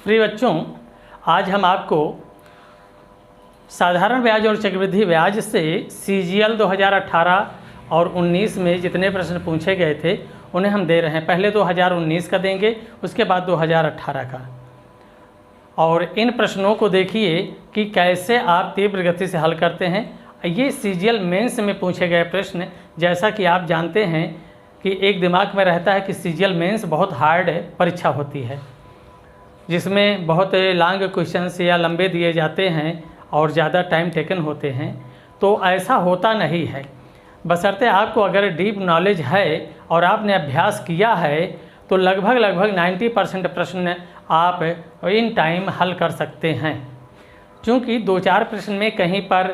प्रिय बच्चों, आज हम आपको साधारण ब्याज और चक्रवृद्धि ब्याज से CGL 2018 और 19 में जितने प्रश्न पूछे गए थे उन्हें हम दे रहे हैं। पहले 2019 का देंगे, उसके बाद 2018 का। और इन प्रश्नों को देखिए कि कैसे आप तीव्र गति से हल करते हैं। ये CGL मेंस में पूछे गए प्रश्न, जैसा कि आप जानते हैं कि एक दिमाग में रहता है कि CGL मेंस बहुत हार्ड परीक्षा होती है, जिसमें बहुत लॉन्ग क्वेश्चंस या लंबे दिए जाते हैं और ज़्यादा टाइम टेकन होते हैं। तो ऐसा होता नहीं है। बशर्ते आपको अगर डीप नॉलेज है और आपने अभ्यास किया है तो लगभग 90% प्रश्न आप इन टाइम हल कर सकते हैं। क्योंकि 2-4 प्रश्न में कहीं पर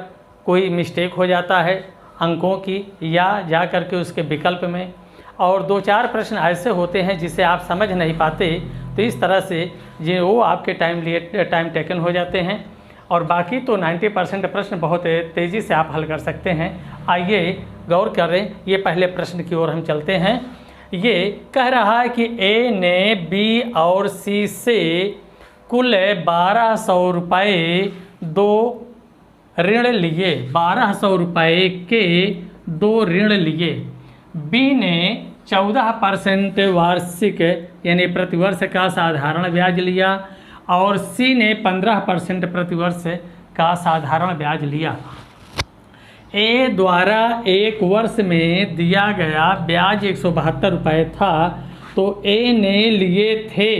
कोई मिस्टेक हो जाता है अंकों की या जा कर के उसके विकल्प में, और 2-4 प्रश्न ऐसे होते हैं जिसे आप समझ नहीं पाते। तो इस तरह से जो वो आपके टाइम टेकन हो जाते हैं, और बाकी तो 90% प्रश्न बहुत तेज़ी से आप हल कर सकते हैं। आइए गौर करें, ये पहले प्रश्न की ओर हम चलते हैं। ये कह रहा है कि ए ने बी और सी से कुल 1200 रुपये 2 ऋण लिए, 1200 रुपये के 2 ऋण लिए। बी ने 14% वार्षिक यानी प्रतिवर्ष का साधारण ब्याज लिया और सी ने 15% प्रतिवर्ष का साधारण ब्याज लिया। ए द्वारा एक वर्ष में दिया गया ब्याज 172 रुपये था, तो ए ने लिए थे,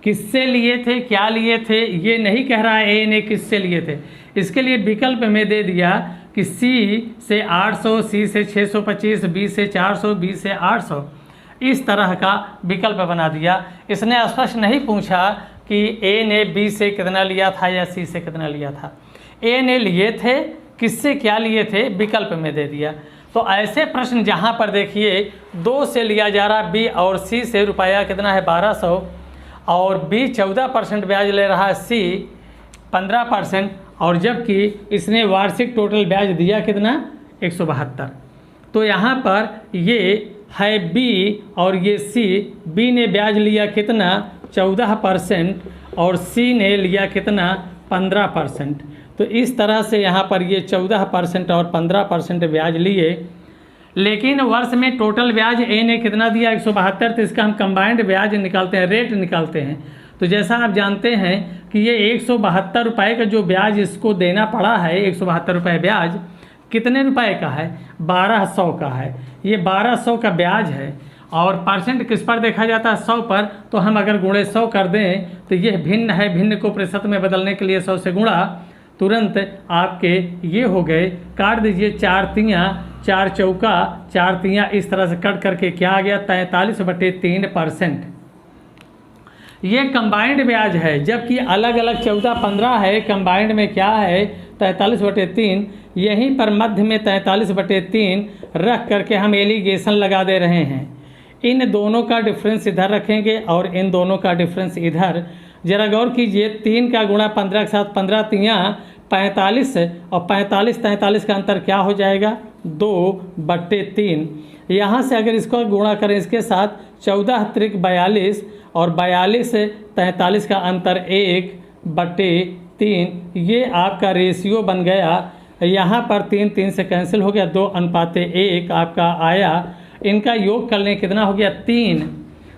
किससे लिए थे, क्या लिए थे, ये नहीं कह रहा है ए ने किससे लिए थे। इसके लिए विकल्प में दे दिया कि सी से 800, सी से 625, बी से 400, बी से 800, इस तरह का विकल्प बना दिया। इसने स्पष्ट नहीं पूछा कि ए ने बी से कितना लिया था या सी से कितना लिया था। ए ने लिए थे, किससे क्या लिए थे, विकल्प में दे दिया। तो ऐसे प्रश्न जहाँ पर देखिए 2 से लिया जा रहा बी और सी से रुपया कितना है 1200, और बी 14% ब्याज ले रहा है, सी 15%, और जबकि इसने वार्षिक टोटल ब्याज दिया कितना 172। तो यहाँ पर ये है बी और ये सी। बी ने ब्याज लिया कितना 14% और सी ने लिया कितना 15%। तो इस तरह से यहाँ पर ये 14% और 15% ब्याज लिए, लेकिन वर्ष में टोटल ब्याज ए ने कितना दिया 172। तो इसका हम कंबाइंड ब्याज निकालते हैं, रेट निकालते हैं। तो जैसा आप जानते हैं कि ये 172 रुपये का जो ब्याज इसको देना पड़ा है, 172 रुपये ब्याज कितने रुपए का है, 1200 का है। ये 1200 का ब्याज है और परसेंट किस पर देखा जाता है, 100 पर। तो हम अगर गुणे 100 कर दें तो ये भिन्न है, भिन्न को प्रतिशत में बदलने के लिए 100 से गुणा, तुरंत आपके ये हो गए। काट दीजिए 4 तियाँ, 4 चौका 4 तियाँ, इस तरह से कट करके क्या आ गया 43/3%। ये कंबाइंड ब्याज है, जबकि अलग अलग 14-15 है, कंबाइंड में क्या है 43/3। यहीं पर मध्य में 43/3 रख करके हम एलिगेशन लगा दे रहे हैं। इन दोनों का डिफरेंस इधर रखेंगे और इन दोनों का डिफरेंस इधर। जरा गौर कीजिए, 3 का गुणा 15 के साथ 15 तियाँ 45, और 45-43 का अंतर क्या हो जाएगा 2/3। यहाँ से अगर इसको गुणा करें इसके साथ 14 त्रिक 42, और 42 से 43 का अंतर 1/3। ये आपका रेशियो बन गया। यहाँ पर 3 से कैंसिल हो गया, 2:1 आपका आया। इनका योग कर लें, कितना हो गया 3।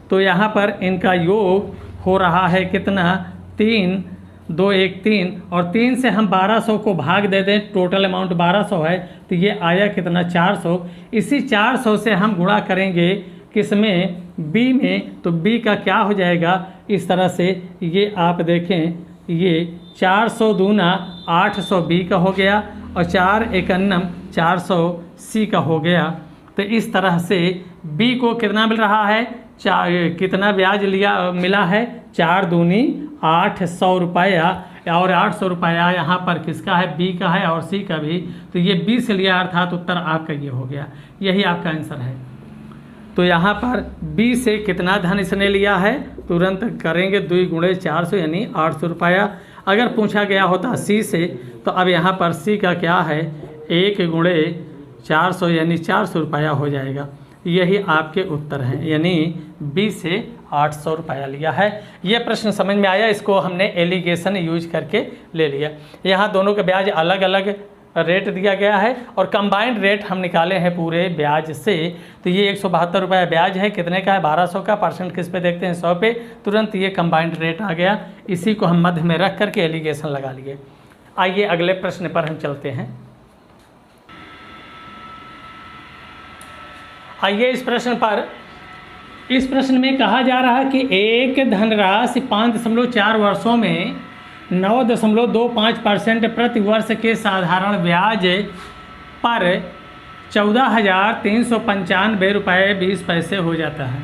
तो यहाँ पर इनका योग हो रहा है कितना 3, 2 1 3, और 3 से हम 1200 को भाग दे दें, टोटल अमाउंट 1200 है, तो ये आया कितना 400। इसी 400 से हम गुणा करेंगे किसमें, बी में, तो बी का क्या हो जाएगा इस तरह से। ये आप देखें, ये 400 दूना 800 बी का हो गया, और 4 51 400 सी का हो गया। तो इस तरह से बी को कितना मिल रहा है, कितना ब्याज मिला है 4 दूनी 800 रुपया, और 800 रुपया यहाँ पर किसका है, बी का है और सी का भी। तो ये बी से लिया अर्थात उत्तर आपका ये हो गया, यही आपका आंसर है। तो यहाँ पर बी से कितना धन इसने लिया है, तुरंत करेंगे 2 गुणे 400 यानी 800 रुपया। अगर पूछा गया होता सी से, तो अब यहाँ पर सी का क्या है 1 गुणे 400 यानी 400 रुपया हो जाएगा। यही आपके उत्तर हैं, यानी बी से 800 रुपया लिया है। ये प्रश्न समझ में आया, इसको हमने एलिगेशन यूज करके ले लिया। यहाँ दोनों के ब्याज अलग अलग रेट दिया गया है और कंबाइंड रेट हम निकाले हैं पूरे ब्याज से। तो ये 172 रुपये ब्याज है, कितने का है? 1200 का। परसेंट किस पे देखते हैं? 100 पे। तुरंत ये कंबाइंड रेट आ गया, इसी को हम मध्य में रख करके एलिगेशन लगा लिए। आइए अगले प्रश्न पर हम चलते हैं। आइए इस प्रश्न में कहा जा रहा है कि एक धनराशि 5.4 वर्षों में 9.25% प्रति वर्ष के साधारण ब्याज पर 14,395 रुपये 20 पैसे हो जाता है।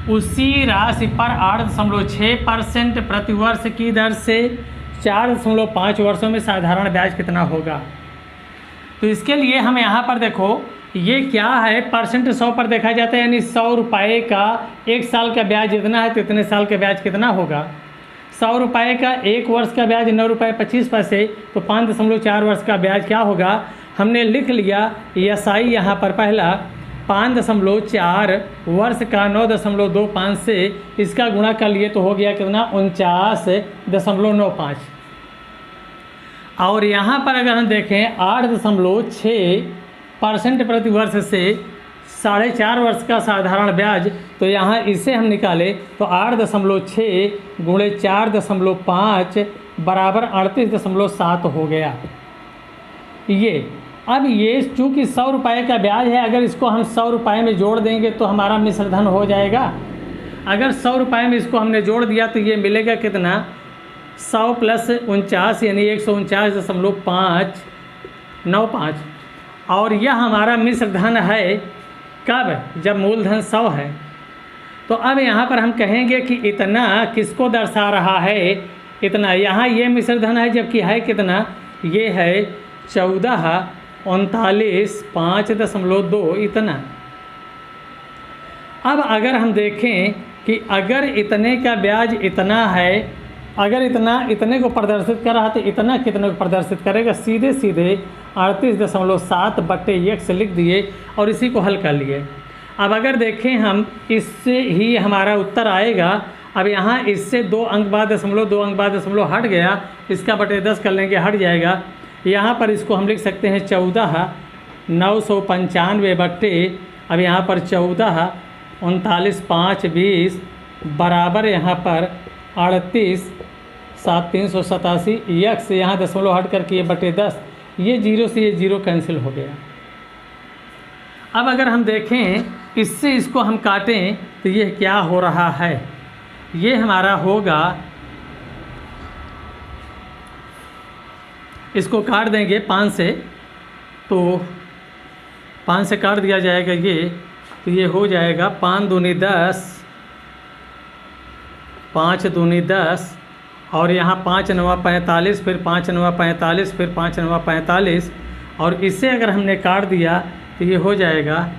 उसी राशि पर 8.6% प्रति वर्ष की दर से 4.5 वर्षों में साधारण ब्याज कितना होगा? तो इसके लिए हम यहाँ पर देखो, ये क्या है? परसेंट 100 पर देखा जाता है, यानी 100 रुपये का 1 साल का ब्याज इतना है तो इतने साल का ब्याज कितना होगा? 100 रुपये का 1 वर्ष का ब्याज 9 रुपये 25 पैसे, तो 5.4 वर्ष का ब्याज क्या होगा? हमने लिख लिया SI यहाँ पर पहला 5.4 वर्ष का 9.25 से इसका गुणा कर लिए तो हो गया कितना? 49.95। और यहाँ पर अगर हम देखें 8.6% प्रति वर्ष से 4.5 वर्ष का साधारण ब्याज, तो यहाँ इसे हम निकाले तो 8.6 गुणे 4.5 बराबर 38.7 हो गया। ये अब ये चूँकि 100 रुपये का ब्याज है, अगर इसको हम 100 रुपये में जोड़ देंगे तो हमारा मिश्र धन हो जाएगा। अगर 100 रुपये में इसको हमने जोड़ दिया तो ये मिलेगा कितना? 100 + 49 यानी 149.595। और यह हमारा मिश्र धन है कब? जब मूलधन 100 है। तो अब यहाँ पर हम कहेंगे कि इतना किसको दर्शा रहा है? इतना। यहाँ ये मिश्र धन है, जबकि है कितना? ये है 1439.5.2 इतना। अब अगर हम देखें कि अगर इतने का ब्याज इतना है, अगर इतने को प्रदर्शित कर रहा तो इतना कितने को प्रदर्शित करेगा? सीधे 38.7/x लिख दिए और इसी को हल कर लिए। अब अगर देखें हम, इससे ही हमारा उत्तर आएगा। अब यहाँ इससे 2 अंक बाद दशमलव हट गया, इसका बटे 10 कर लेंगे, हट जाएगा। यहाँ पर इसको हम लिख सकते हैं 14,995 बट्टे, अब यहाँ पर 14,39.520 बराबर यहाँ पर 38,787 x, यहाँ दशमलव हट करके ये बटे 10, ये 0 से ये 0 कैंसिल हो गया। अब अगर हम देखें इससे इसको हम काटें तो ये क्या हो रहा है? ये हमारा होगा, इसको काट देंगे 5 से, तो 5 से काट दिया जाएगा ये, तो ये हो जाएगा 5 दूनी 10, 5 दूनी 10 और यहाँ 5 9 45, फिर 5 9 45, फिर 5 9 45 और इससे अगर हमने काट दिया तो ये हो जाएगा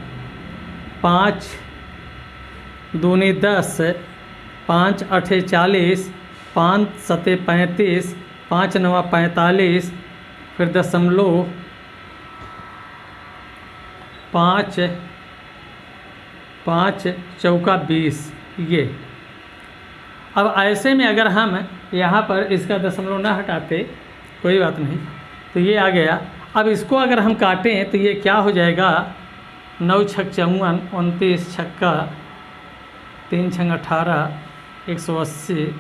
5 दूनी 10, 5 8 40, 5 7 35, 5 9 45, फिर दशमलव 5 5 चौका 20 ये। अब ऐसे में अगर हम यहाँ पर इसका दशमलव ना हटाते, कोई बात नहीं, तो ये आ गया। अब इसको अगर हम काटें तो ये क्या हो जाएगा? 9 छक 54, 29 छक्का 3 छंग 18, 180,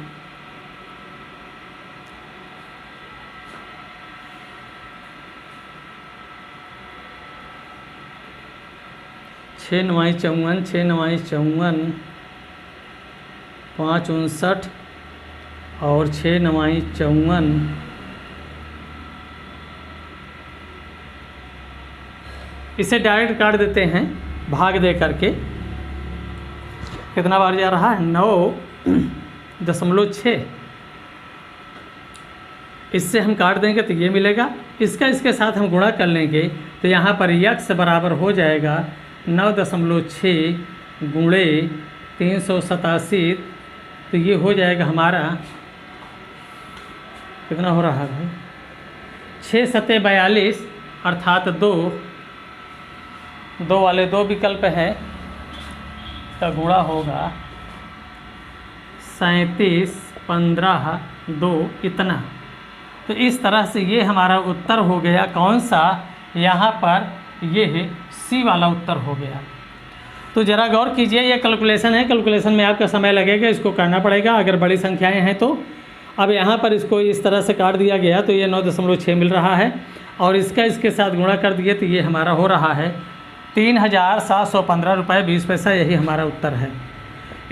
6 9 54, 6 9 54, 5 59 और 6 9 54, इसे डायरेक्ट काट देते हैं भाग दे करके। कितना बार जा रहा है? 9.6। इससे हम काट देंगे तो ये मिलेगा, इसका इसके साथ हम गुणा कर लेंगे तो यहाँ पर x बराबर हो जाएगा 9.6 गुणे 387, तो ये हो जाएगा हमारा कितना हो रहा है? 6 7 42 अर्थात 2 2 वाले 2 विकल्प हैं, का गुणा होगा 37, 15, 2 इतना। तो इस तरह से ये हमारा उत्तर हो गया कौन सा, यहाँ पर ये सी वाला उत्तर हो गया। तो ज़रा गौर कीजिए, ये कैलकुलेशन है, कैलकुलेशन में आपका समय लगेगा, इसको करना पड़ेगा अगर बड़ी संख्याएं हैं तो। अब यहाँ पर इसको इस तरह से काट दिया गया तो ये 9.6 मिल रहा है और इसका इसके साथ गुणा कर दिए तो ये हमारा हो रहा है 3,715 रुपये 20 पैसा, यही हमारा उत्तर है।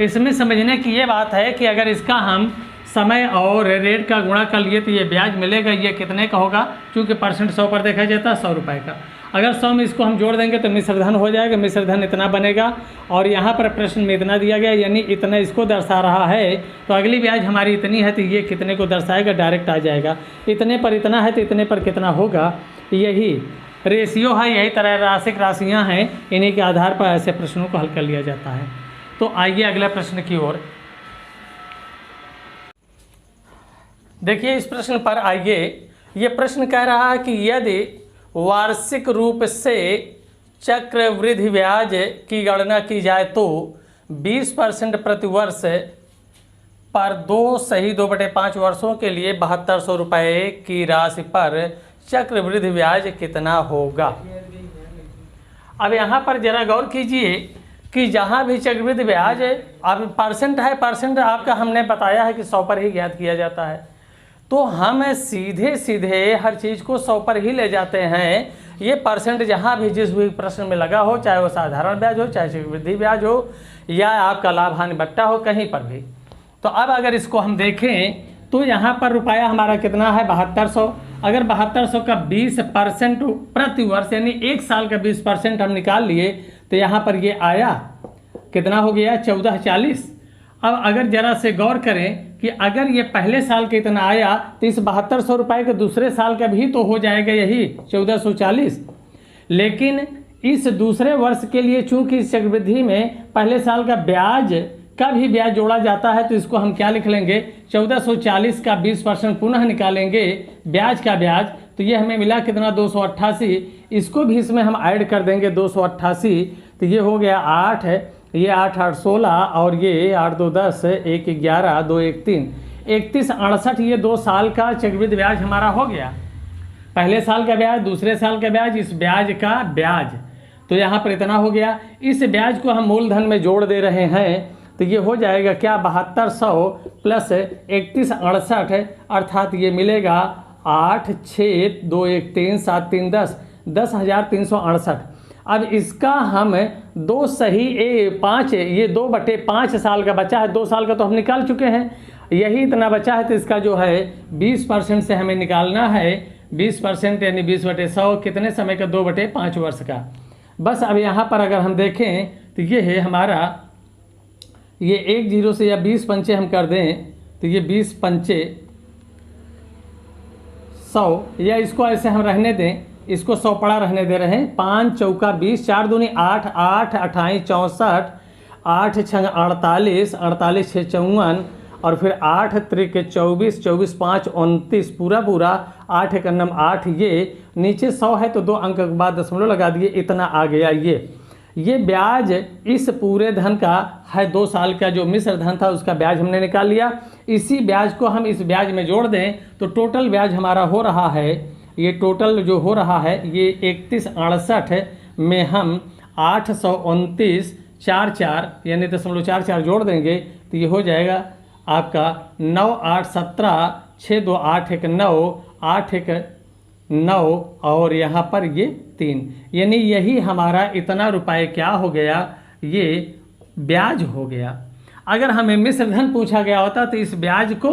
इसमें समझने की ये बात है कि अगर इसका हम समय और रेट का गुणा कर लिए तो ये ब्याज मिलेगा, ये कितने का होगा, क्योंकि परसेंट 100 पर देखा जाता है 100 रुपये का। अगर 100 में इसको हम जोड़ देंगे तो मिश्र धन हो जाएगा, मिश्र धन इतना बनेगा और यहाँ पर प्रश्न में इतना दिया गया यानी इतना इसको दर्शा रहा है, तो अगली ब्याज हमारी इतनी है तो ये कितने को दर्शाएगा, डायरेक्ट आ जाएगा। इतने पर इतना है तो इतने पर कितना होगा, यही रेशियो है, यही तरह राशिक राशियाँ हैं, इन्हीं के आधार पर ऐसे प्रश्नों को हल कर लिया जाता है। तो आइए अगले प्रश्न की ओर देखिए। इस प्रश्न पर आइए, ये प्रश्न कह रहा है कि यदि वार्षिक रूप से चक्रवृद्धि ब्याज की गणना की जाए तो 20% प्रति वर्ष पर 2/2/5 वर्षों के लिए 7200 रुपये की राशि पर चक्रवृद्धि ब्याज कितना होगा। अब यहाँ पर जरा गौर कीजिए कि जहाँ भी चक्रवृद्धि ब्याज अब परसेंट है, परसेंट आपका हमने बताया है कि 100 पर ही ज्ञात किया जाता है, तो हम सीधे सीधे हर चीज़ को 100 पर ही ले जाते हैं। ये परसेंट जहाँ भी जिस भी प्रश्न में लगा हो, चाहे वो साधारण ब्याज हो, चाहे चक्रवृद्धि ब्याज हो या आपका लाभ हानि बट्टा हो, कहीं पर भी। तो अब अगर इसको हम देखें तो यहाँ पर रुपया हमारा कितना है 7200। अगर 7200 का 20% प्रति वर्ष यानी 1 साल का 20% हम निकाल लिए तो यहाँ पर ये आया कितना हो गया 1440। अब अगर जरा से गौर करें कि अगर ये पहले साल के इतना आया तो इस 7200 रुपये के दूसरे साल का भी तो हो जाएगा यही 1440। लेकिन इस दूसरे वर्ष के लिए चूंकि इस चक्रवृद्धि में पहले साल का ब्याज का भी ब्याज जोड़ा जाता है तो इसको हम क्या लिख लेंगे 1440 का 20% पुनः निकालेंगे ब्याज का ब्याज, तो ये हमें मिला कितना 288। इसको भी इसमें हम ऐड कर देंगे 288, तो ये हो गया 8 है, ये 8 8 16 और ये 8 2 10 1 11 2 1 3 31 68। ये 2 साल का चक्रवृद्धि ब्याज हमारा हो गया। पहले साल का ब्याज, दूसरे साल का ब्याज, इस ब्याज का ब्याज, तो यहाँ पर इतना हो गया। इस ब्याज को हम मूलधन में जोड़ दे रहे हैं तो ये हो जाएगा क्या 7200 प्लस 31 68 अर्थात ये मिलेगा 8 6 2 1 3 7 3 10 10,368। अब इसका हम 2 सही 5 ये 2/5 साल का बचा है, 2 साल का तो हम निकाल चुके हैं, यही इतना बचा है तो इसका जो है 20% से हमें निकालना है। 20% यानी 20/100 कितने समय का 2/5 वर्ष का। बस अब यहाँ पर अगर हम देखें तो ये है हमारा, ये 1 0 से या 20 पंचे हम कर दें तो ये 20 पंचे 100, या इसको ऐसे हम रहने दें, इसको 100 पड़ा रहने दे रहे हैं। 5 चौका 20, 4 दूनी 8, 8 28 64, 8 6 48, 48 6 54 और फिर 8 त्रिक 24, 24 5 29 पूरा 8 1 9 8। ये नीचे 100 है तो 2 अंक के बाद दशमलव लगा दिए, इतना आ गया। ये ब्याज इस पूरे धन का है, 2 साल का जो मिश्र धन था उसका ब्याज हमने निकाल लिया। इसी ब्याज को हम इस ब्याज में जोड़ दें तो टोटल ब्याज हमारा हो रहा है, ये टोटल जो हो रहा है ये 31 68 में हम 829 44 यानी 0.44 जोड़ देंगे तो ये हो जाएगा आपका 9 8 17 6 2 8 1 9 8 1 9 और यहाँ पर ये 3, यानी यही हमारा इतना रुपए क्या हो गया, ये ब्याज हो गया। अगर हमें मिश्र धन पूछा गया होता तो इस ब्याज को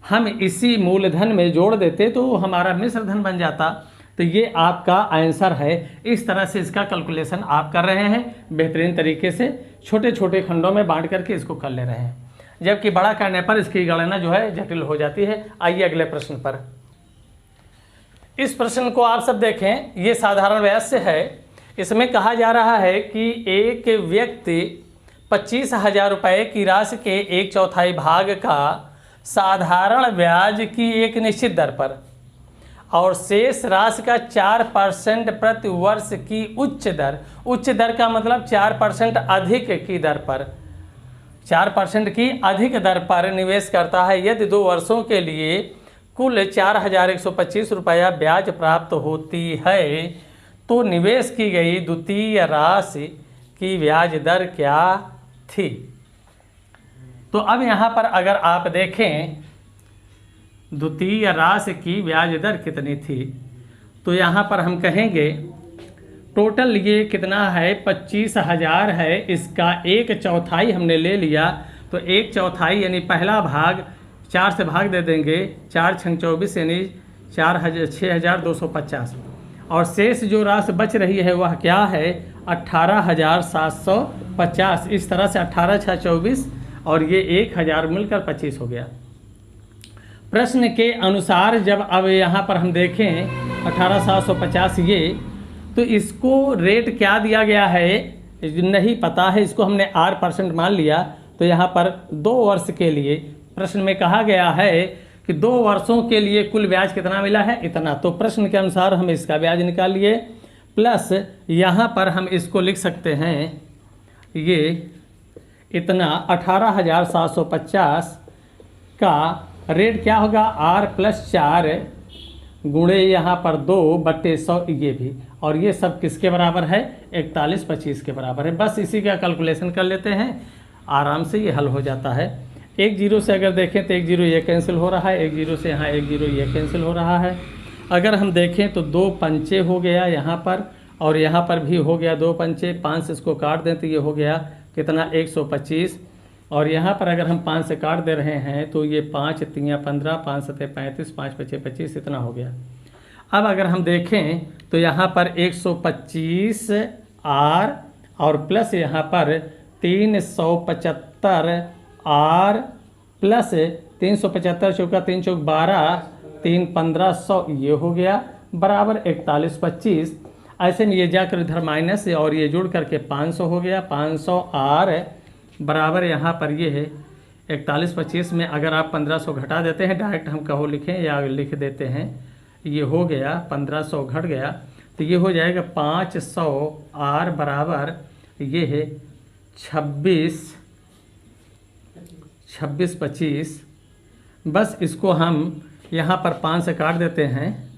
हम इसी मूलधन में जोड़ देते तो हमारा मिश्र धन बन जाता। तो ये आपका आंसर है। इस तरह से इसका कैलकुलेशन आप कर रहे हैं, बेहतरीन तरीके से छोटे छोटे खंडों में बांट करके इसको कर ले रहे हैं, जबकि बड़ा करने पर इसकी गणना जो है जटिल हो जाती है। आइए अगले प्रश्न पर। इस प्रश्न को आप सब देखें, ये साधारण ब्याज से है। इसमें कहा जा रहा है कि एक व्यक्ति 25,000 रुपये की राशि के 1/4 भाग का साधारण ब्याज की एक निश्चित दर पर और शेष राशि का 4% प्रति वर्ष की उच्च दर उच्च दर का मतलब 4% अधिक की दर पर, 4% की अधिक दर पर निवेश करता है यदि 2 वर्षों के लिए कुल 4,125 रुपया ब्याज प्राप्त होती है तो निवेश की गई द्वितीय राशि की ब्याज दर क्या थी। तो अब यहाँ पर अगर आप देखें द्वितीय राशि की ब्याज दर कितनी थी, तो यहाँ पर हम कहेंगे टोटल ये कितना है 25,000 है, इसका 1/4 हमने ले लिया, तो 1/4 यानी पहला भाग 4 से भाग दे देंगे, 4 छंग 24 यानी 6,250 और शेष जो राशि बच रही है वह क्या है 18,750। इस तरह से 18 6 24 और ये 1,000 मिलकर 25 हो गया। प्रश्न के अनुसार जब अब यहाँ पर हम देखें 18,750 ये, तो इसको रेट क्या दिया गया है नहीं पता है, इसको हमने R% मान लिया। तो यहाँ पर 2 वर्ष के लिए प्रश्न में कहा गया है कि 2 वर्षों के लिए कुल ब्याज कितना मिला है इतना, तो प्रश्न के अनुसार हम इसका ब्याज निकाल लिए, प्लस यहाँ पर हम इसको लिख सकते हैं ये इतना 18,750 का रेट क्या होगा R+4 गुणे यहाँ पर 2/100 ये भी, और ये सब किसके बराबर है 4125 के बराबर है। बस इसी का कैलकुलेशन कर लेते हैं, आराम से ये हल हो जाता है। 1 0 से अगर देखें तो 1 0 ये कैंसिल हो रहा है, 1 0 से यहाँ 1 0 ये कैंसिल हो रहा है। अगर हम देखें तो 2 पंचे हो गया यहाँ पर, और यहाँ पर भी हो गया 2 पंचे, 5 से इसको काट दें तो ये हो गया कितना 125, और यहाँ पर अगर हम 5 से काट दे रहे हैं तो ये 5 3 15, 5 7 35, 5 5 25 इतना हो गया। अब अगर हम देखें तो यहाँ पर 125 R और प्लस यहाँ पर 375 R प्लस 375 चौका 3 चौक 12 3 1500 ये हो गया बराबर 4125। ऐसे में ये जाकर इधर माइनस और ये जुड़ करके 500 हो गया, 500 R बराबर यहाँ पर ये है 4125 में अगर आप 1500 घटा देते हैं, डायरेक्ट हम कहो लिखें या लिख देते हैं, ये हो गया 1500 घट गया तो ये हो जाएगा 500 R बराबर ये है 2625। बस इसको हम यहाँ पर 5 से काट देते हैं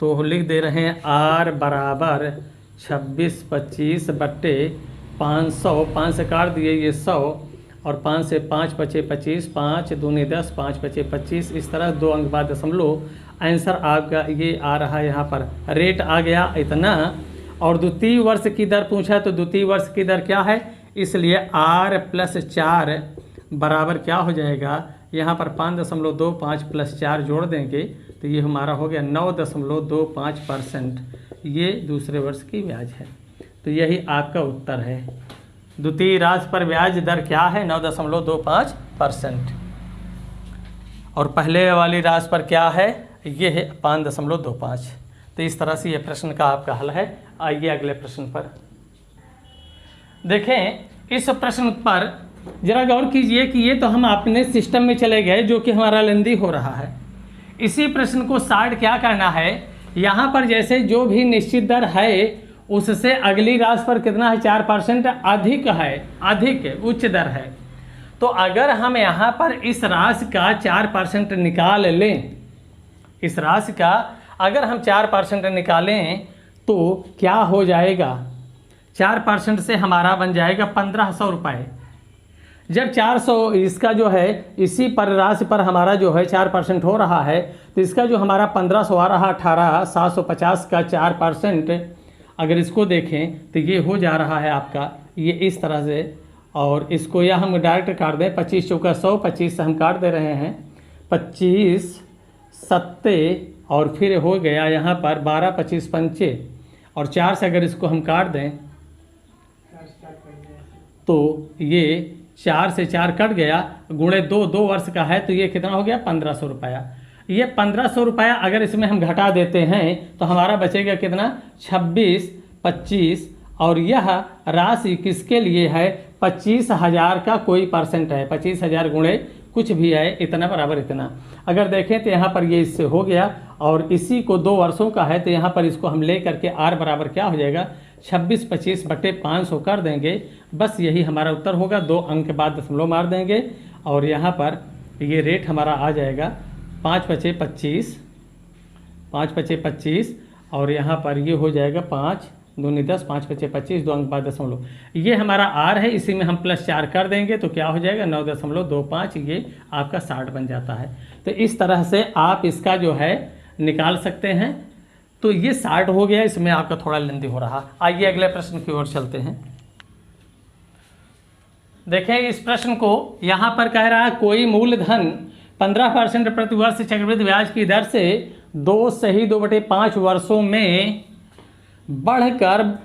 तो लिख दे रहे हैं R बराबर 2625 बट्टे 500, 5 से काट दिए ये 100 और 5 से 5 पचे 25, 5 दूनी 10, 5 पचे 25, इस तरह 2 अंक बाद दशमलव। आंसर आपका ये आ रहा है, यहाँ पर रेट आ गया इतना। और द्वितीय वर्ष की दर पूछा तो द्वितीय वर्ष की दर क्या है, इसलिए R+4 बराबर क्या हो जाएगा, यहाँ पर 5.25 + 4 जोड़ देंगे तो ये हमारा हो गया 9.25%। ये दूसरे वर्ष की ब्याज है, तो यही आपका उत्तर है। द्वितीय राशि पर ब्याज दर क्या है 9.25%, और पहले वाली राशि पर क्या है ये है 5.25। तो इस तरह से ये प्रश्न का आपका हल है। आइए अगले प्रश्न पर देखें। इस प्रश्न पर जरा गौर कीजिए कि ये तो हम अपने सिस्टम में चले गए जो कि हमारा लेंदी हो रहा है। इसी प्रश्न को साइड क्या करना है, यहाँ पर जैसे जो भी निश्चित दर है उससे अगली राशि पर कितना है 4% अधिक है, अधिक उच्च दर है। तो अगर हम यहाँ पर इस राशि का 4% निकाल लें, इस राशि का अगर हम 4% निकालें तो क्या हो जाएगा, 4% से हमारा बन जाएगा 1500 रुपये। जब 400 इसका जो है इसी पर राशि पर हमारा जो है 4% हो रहा है तो इसका जो हमारा 1500 आ रहा 18,750 का 4% अगर इसको देखें तो ये हो जा रहा है आपका ये इस तरह से। और इसको या हम डायरेक्ट काट दें 25 चौका 100, 25 से हम काट दे रहे हैं 25 सत्ते और फिर हो गया यहाँ पर 12 25 पंचे और 4 से अगर इसको हम काट दें तो ये 4 से 4 कट गया गुणे 2 वर्ष का है तो ये कितना हो गया 1500 रुपया। ये 1500 रुपया अगर इसमें हम घटा देते हैं तो हमारा बचेगा कितना 26 25 और यह राशि किसके लिए है 25,000 का कोई परसेंट है, 25,000 गुणे कुछ भी है इतना बराबर इतना। अगर देखें तो यहाँ पर ये इससे हो गया और इसी को 2 वर्षों का है तो यहाँ पर इसको हम ले करके R बराबर क्या हो जाएगा 2625/500 कर देंगे, बस यही हमारा उत्तर होगा। 2 अंक के बाद दशमलव मार देंगे और यहाँ पर ये रेट हमारा आ जाएगा 5×5=25, 5×5=25 और यहाँ पर ये हो जाएगा 5 दूनी 10, 5×5=25, 2 अंक बाद दशमलव। ये हमारा आर है, इसी में हम +4 कर देंगे तो क्या हो जाएगा 9.25, ये आपका 60 बन जाता है। तो इस तरह से आप इसका जो है निकाल सकते हैं। तो ये 60 हो गया, इसमें आपका थोड़ा लेंदी हो रहा। आइए अगले प्रश्न की ओर चलते हैं। देखें इस प्रश्न को, यहाँ पर कह रहा है कोई मूलधन 15% प्रतिवर्ष चक्रवृद्धि ब्याज की दर से 2/5 वर्षों में बढ़कर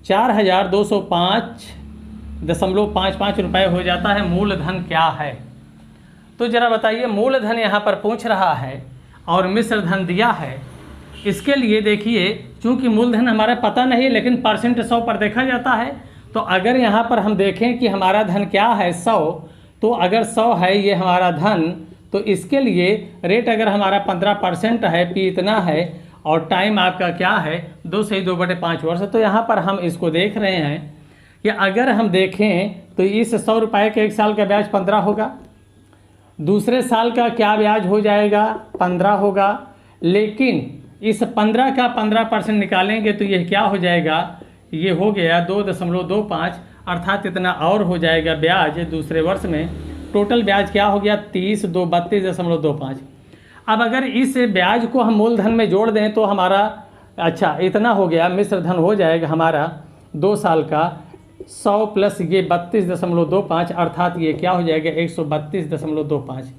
4,205.55 रुपये हो जाता है, मूलधन क्या है? तो जरा बताइए, मूलधन यहाँ पर पूछ रहा है और मिश्र धन दिया है। इसके लिए देखिए, चूंकि मूलधन हमारा पता नहीं लेकिन परसेंट 100 पर देखा जाता है, तो अगर यहाँ पर हम देखें कि हमारा धन क्या है 100, तो अगर 100 है ये हमारा धन, तो इसके लिए रेट अगर हमारा 15% है, पी इतना है और टाइम आपका क्या है 2 से 2/5 वर्ष। तो यहाँ पर हम इसको देख रहे हैं कि अगर हम देखें तो इस 100 रुपये के 1 साल का ब्याज 15 होगा, दूसरे साल का क्या ब्याज हो जाएगा 15 होगा, लेकिन इस 15 का 15% निकालेंगे तो ये क्या हो जाएगा, ये हो गया 2.25, अर्थात इतना और हो जाएगा ब्याज दूसरे वर्ष में। टोटल ब्याज क्या हो गया 30, 2 32.25। अब अगर इस ब्याज को हम मूलधन में जोड़ दें तो हमारा अच्छा इतना हो गया, मिश्र धन हो जाएगा हमारा 2 साल का 100 प्लस ये 32.25, अर्थात ये क्या हो जाएगा 132.25।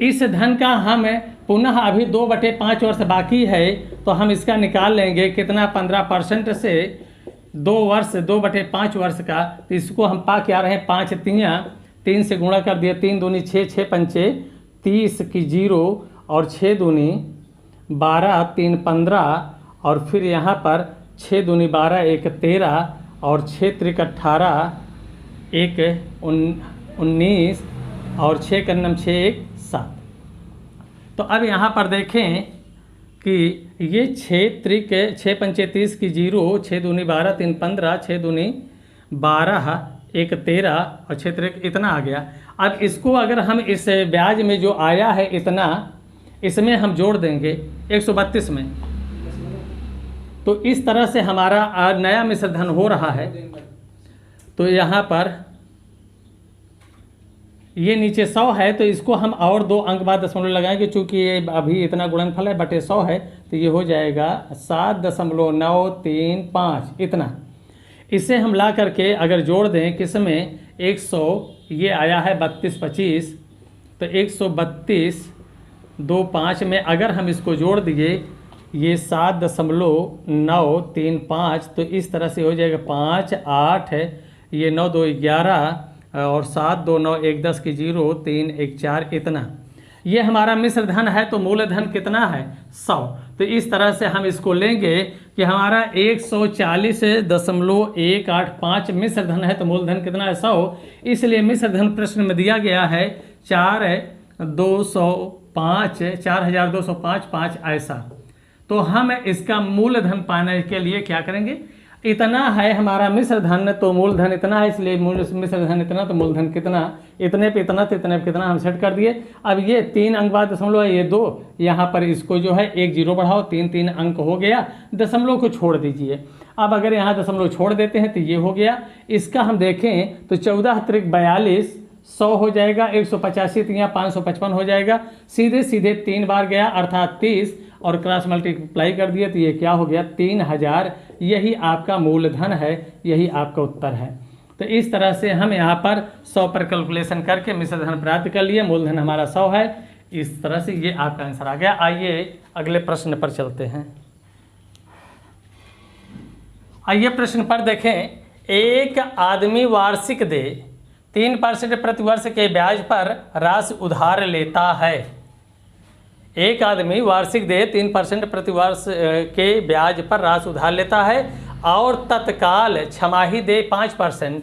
इस धन का हम पुनः अभी 2/5 वर्ष बाकी है तो हम इसका निकाल लेंगे कितना 15% से 2 वर्ष 2/5 वर्ष का। तो इसको हम पा क्या रहे हैं 5 3 से गुणा कर दिया, 3 दूनी 6, 6 पंचे 30 की 0 और 6 दूनी 12, 3 15 और फिर यहाँ पर 6 दूनी 12, 1 13 और 6 त्रिक 18, 1 19 और 6 कन्नम 6 1 7। तो अब यहाँ पर देखें कि ये 6 त्रिक 6 पंचे 30 की 0, 6 दूनी 12, 3 15, 6 दूनी 12, 1 13 और 6 त्रिक इतना आ गया। अब इसको अगर हम इस ब्याज में जो आया है इतना, इसमें हम जोड़ देंगे 132 में, तो इस तरह से हमारा नया मिश्र धन हो रहा है। तो यहाँ पर ये नीचे 100 है तो इसको हम और 2 अंक बाद दशमलव लगाएंगे, चूँकि ये अभी इतना गुणनफल है बटे 100 है तो ये हो जाएगा 7.935 इतना। इसे हम ला करके अगर जोड़ दें किसमें 100, ये आया है 3225, तो 132.25 में अगर हम इसको जोड़ दिए ये 7.935, तो इस तरह से हो जाएगा 5 8 ये 9 2 11 और 7 2 9 1 10 की 0 3 1 4 इतना। ये हमारा मिश्र धन है तो मूलधन कितना है 100। तो इस तरह से हम इसको लेंगे कि हमारा 140.185 मिश्र धन है तो मूलधन कितना है 100। इसलिए मिश्र धन प्रश्न में दिया गया है 4,205.5 ऐसा। तो हम इसका मूलधन पाने के लिए क्या करेंगे, इतना है हमारा मिश्र धन तो मूलधन इतना है, इसलिए मिश्र धन इतना तो मूलधन कितना, इतने पे इतना तो इतने पे कितना हम सेट कर दिए। अब ये 3 अंक बाद दशमलव है, ये 2 यहाँ पर इसको जो है 1 0 बढ़ाओ, 3 3 अंक हो गया, दशमलव को छोड़ दीजिए। अब अगर यहाँ दशमलव छोड़ देते हैं तो ये हो गया। इसका हम देखें तो 14 त्रिक 42 100 हो जाएगा, 185 तो यहाँ 555 हो जाएगा, सीधे सीधे 3 बार गया अर्थात 30 और क्रॉस मल्टीप्लाई कर दिया तो ये क्या हो गया 3000। यही आपका मूलधन है, यही आपका उत्तर है। तो इस तरह से हम यहाँ पर 100 पर कैलकुलेशन करके मिश्र धन प्राप्त कर लिए, मूलधन हमारा 100 है। इस तरह से ये आपका आंसर आ गया। आइए अगले प्रश्न पर चलते हैं। आइए प्रश्न पर देखें, एक आदमी वार्षिक दे 3% प्रतिवर्ष के ब्याज पर राशि उधार लेता है। एक आदमी वार्षिक दे 3% प्रतिवर्ष के ब्याज पर राशि उधार लेता है और तत्काल छमाही दे 5%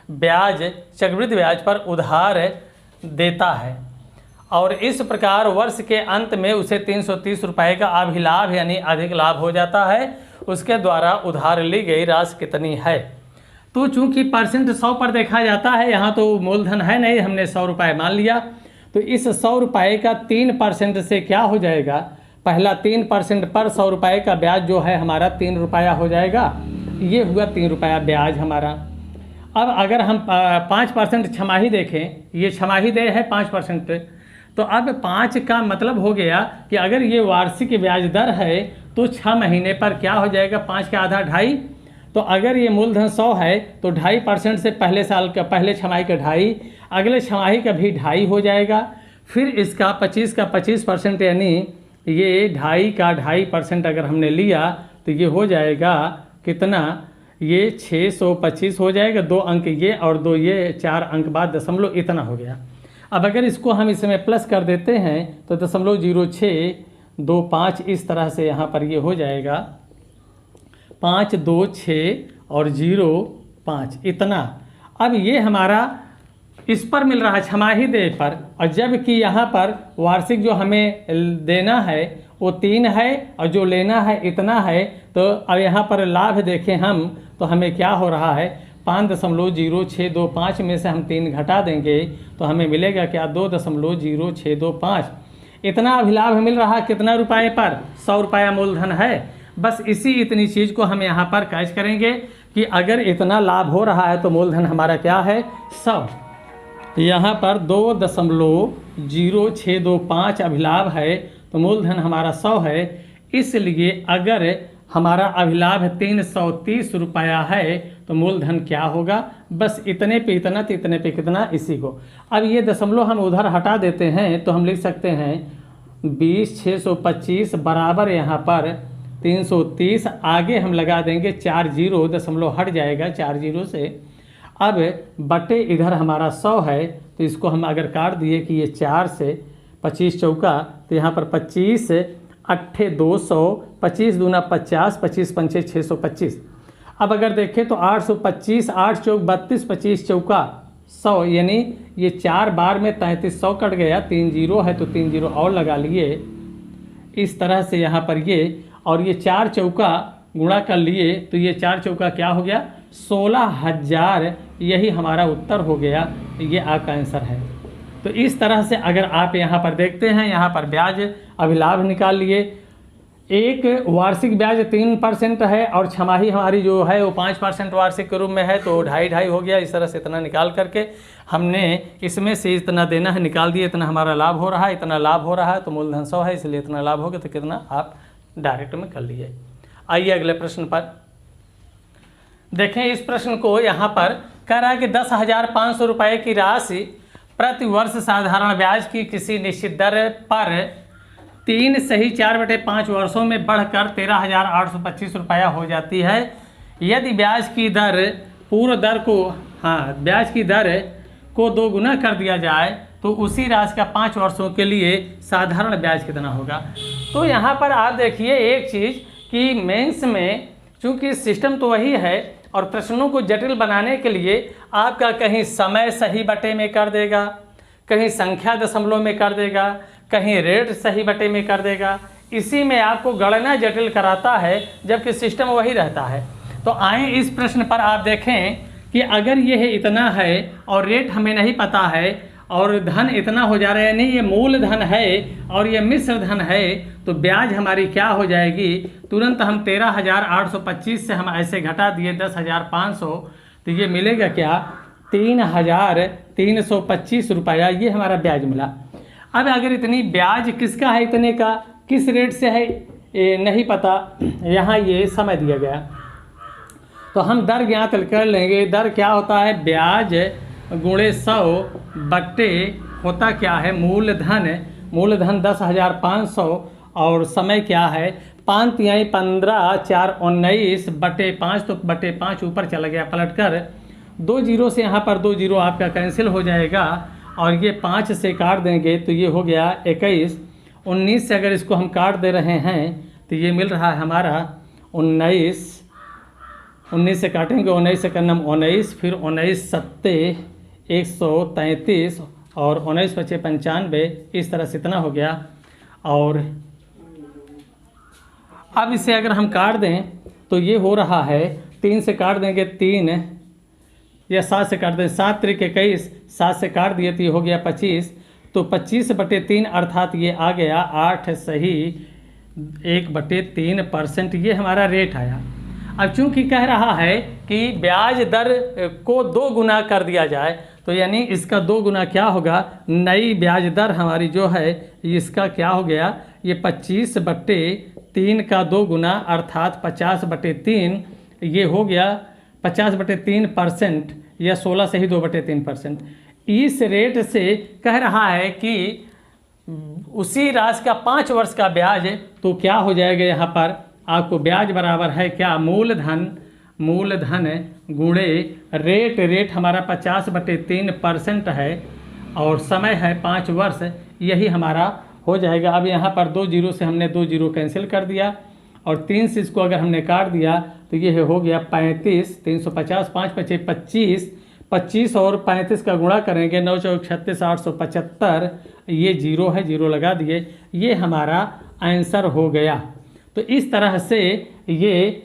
ब्याज चक्रवृद्धि ब्याज पर उधार देता है और इस प्रकार वर्ष के अंत में उसे 330 रुपये का अभिलाभ यानी अधिक लाभ हो जाता है। उसके द्वारा उधार ली गई राशि कितनी है। तो चूंकि परसेंट 100 पर देखा जाता है, यहाँ तो मूलधन है नहीं, हमने 100 रुपये मान लिया, तो इस 100 रुपये का 3% से क्या हो जाएगा, पहला 3% पर 100 रुपये का ब्याज जो है हमारा 3 रुपया हो जाएगा। ये हुआ 3 रुपया ब्याज हमारा। अब अगर हम 5% छमाही देखें, ये छमाही दे है 5%, तो अब 5 का मतलब हो गया कि अगर ये वार्षिक ब्याज दर है तो 6 महीने पर क्या हो जाएगा, 5 का आधा 2.5। तो अगर ये मूलधन 100 है तो 2.5% से पहले साल का, पहले छमाही का 2.5, अगले छमाही का भी 2.5 हो जाएगा। फिर इसका 25 का 25%, यानी ये 2.5 का 2.5% अगर हमने लिया तो ये हो जाएगा कितना, ये 625 हो जाएगा। 2 अंक ये और 2 ये, 4 अंक बाद दशमलव इतना हो गया। अब अगर इसको हम इसमें प्लस कर देते हैं तो 0.0625 इस तरह से यहाँ पर ये हो जाएगा 5, 2, 6 और 0.5 इतना। अब ये हमारा इस पर मिल रहा है छमाही दे पर, और जबकि यहाँ पर वार्षिक जो हमें देना है वो 3 है और जो लेना है इतना है। तो अब यहाँ पर लाभ देखें हम तो हमें क्या हो रहा है, 5.0625 में से हम 3 घटा देंगे तो हमें मिलेगा क्या, 2.0625। इतना अभिलाभ मिल रहा कितना रुपये पर, 100 रुपया मूलधन है। बस इतनी चीज़ को हम यहाँ पर कैच करेंगे कि अगर इतना लाभ हो रहा है तो मूलधन हमारा क्या है, 100। यहाँ पर 2.0625 अभिलाभ है तो मूलधन हमारा 100 है। इसलिए अगर हमारा अभिलाभ 330 रुपया है तो मूलधन क्या होगा, बस इतने पे इतना तो इतने पे कितना, इसी को। अब ये दशमलव हम उधर हटा देते हैं तो हम लिख सकते हैं 20,625 बराबर यहाँ पर 330, आगे हम लगा देंगे 4 0, दशमलव हट जाएगा 4 0 से। अब बटे इधर हमारा 100 है तो इसको हम अगर काट दिए कि ये 4 से 25 चौका, तो यहाँ पर 25 8 200, 25 दूना 50, 25 पंचे 625। अब अगर देखें तो 825, 8 चौक 32, 25 चौका 100, यानी ये 4 बार में 3300 कट गया, 3 0 है तो 3 0 और लगा लिए इस तरह से यहाँ पर ये, और ये 4 चौका गुणा कर लिए तो ये 4 चौका क्या हो गया, 16,000। यही हमारा उत्तर हो गया, ये आपका आंसर है। तो इस तरह से अगर आप यहाँ पर देखते हैं, यहाँ पर ब्याज अभिलाभ निकाल लिए। एक वार्षिक ब्याज 3% है और छमाही हमारी जो है वो 5% वार्षिक के रूप में है, तो 2.5 हो गया। इस तरह से इतना निकाल करके हमने इसमें से इतना देना है निकाल दिए, इतना हमारा लाभ हो रहा है, इतना लाभ हो रहा है, तो मूलधन 100 है इसलिए इतना लाभ हो गया, तो कितना आप डायरेक्ट में कर लिए। आइए अगले प्रश्न पर देखें। इस प्रश्न को यहाँ पर कह रहा है कि 10,500 रुपये की राशि प्रति वर्ष साधारण ब्याज की किसी निश्चित दर पर 3 सही 4/5 वर्षों में बढ़कर 13,825 रुपया हो जाती है। यदि ब्याज की दर ब्याज की दर को 2 गुना कर दिया जाए तो उसी राशि का 5 वर्षों के लिए साधारण ब्याज कितना होगा। तो यहाँ पर आप देखिए एक चीज़ कि मेंस में चूँकि सिस्टम तो वही है और प्रश्नों को जटिल बनाने के लिए आपका कहीं समय सही बटे में कर देगा, कहीं संख्या दशमलव में कर देगा, कहीं रेट सही बटे में कर देगा। इसी में आपको गणना जटिल कराता है जबकि सिस्टम वही रहता है। तो आए इस प्रश्न पर आप देखें कि अगर यह इतना है और रेट हमें नहीं पता है और धन इतना हो जा रहा है, नहीं ये मूल धन है और ये मिश्र धन है, तो ब्याज हमारी क्या हो जाएगी। तुरंत हम 13,825 से हम ऐसे घटा दिए 10,500, तो ये मिलेगा क्या, 3,325 रुपया, ये हमारा ब्याज मिला। अब अगर इतनी ब्याज किसका है, इतने का किस रेट से है ये नहीं पता, यहाँ ये समय दिया गया, तो हम दर ज्ञात कर लेंगे। दर क्या होता है, ब्याज गुणे 100 बट्टे होता क्या है मूलधन 10,500 और समय क्या है 5 तिहाई 15 4 19 बटे 5, तो बटे 5 ऊपर चला गया पलट कर 2 0 से यहाँ पर 2 0 आपका कैंसिल हो जाएगा और ये 5 से काट देंगे तो ये हो गया 21। 19 से अगर इसको हम काट दे रहे हैं तो ये मिल रहा है हमारा 19 से काटेंगे 19 से करना 19, फिर 19 7 133 और 19 5 95, इस तरह से इतना हो गया। और अब इसे अगर हम काट दें तो ये हो रहा है 3 से काट देंगे 3 या 7 से काट देंगे 7 त्रिक 21, 7 से काट दिए तो ये हो गया 25। तो 25/3 अर्थात ये आ गया 8 सही 1/3%। ये हमारा रेट आया। अब चूंकि कह रहा है कि ब्याज दर को 2 गुना कर दिया जाए, तो यानी इसका 2 गुना क्या होगा, नई ब्याज दर हमारी जो है इसका क्या हो गया, ये 25/3 का 2 गुना अर्थात 50/3, ये हो गया 50/3% या 16 से ही 2/3%। इस रेट से कह रहा है कि उसी राशि का 5 वर्ष का ब्याज है, तो क्या हो जाएगा यहाँ पर आपको ब्याज बराबर है क्या, मूलधन गुणे रेट हमारा 50/3% है और समय है 5 वर्ष, यही हमारा हो जाएगा। अब यहाँ पर 2 जीरो से हमने 2 जीरो कैंसिल कर दिया और 3 से इसको अगर हमने काट दिया तो ये हो गया 35, 350, 5 × 25, 25 और 35 का गुणा करेंगे 9 × 4 = 36, 875, ये जीरो है, जीरो लगा दिए, ये हमारा आंसर हो गया। तो इस तरह से ये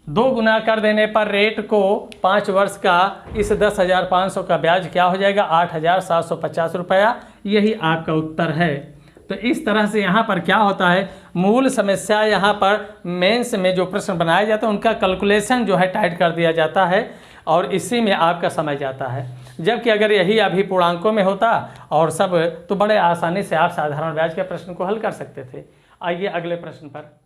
2 गुना कर देने पर रेट को 5 वर्ष का इस 10,500 का ब्याज क्या हो जाएगा, 8,750 रुपया। यही आपका उत्तर है। तो इस तरह से यहाँ पर क्या होता है, मूल समस्या यहाँ पर मेंस में जो प्रश्न बनाए जाते हैं उनका कैलकुलेशन जो है टाइट कर दिया जाता है और इसी में आपका समय जाता है। जबकि अगर यही अभी पूर्णांकों में होता और सब, तो बड़े आसानी से आप साधारण ब्याज के प्रश्न को हल कर सकते थे। आइए अगले प्रश्न पर।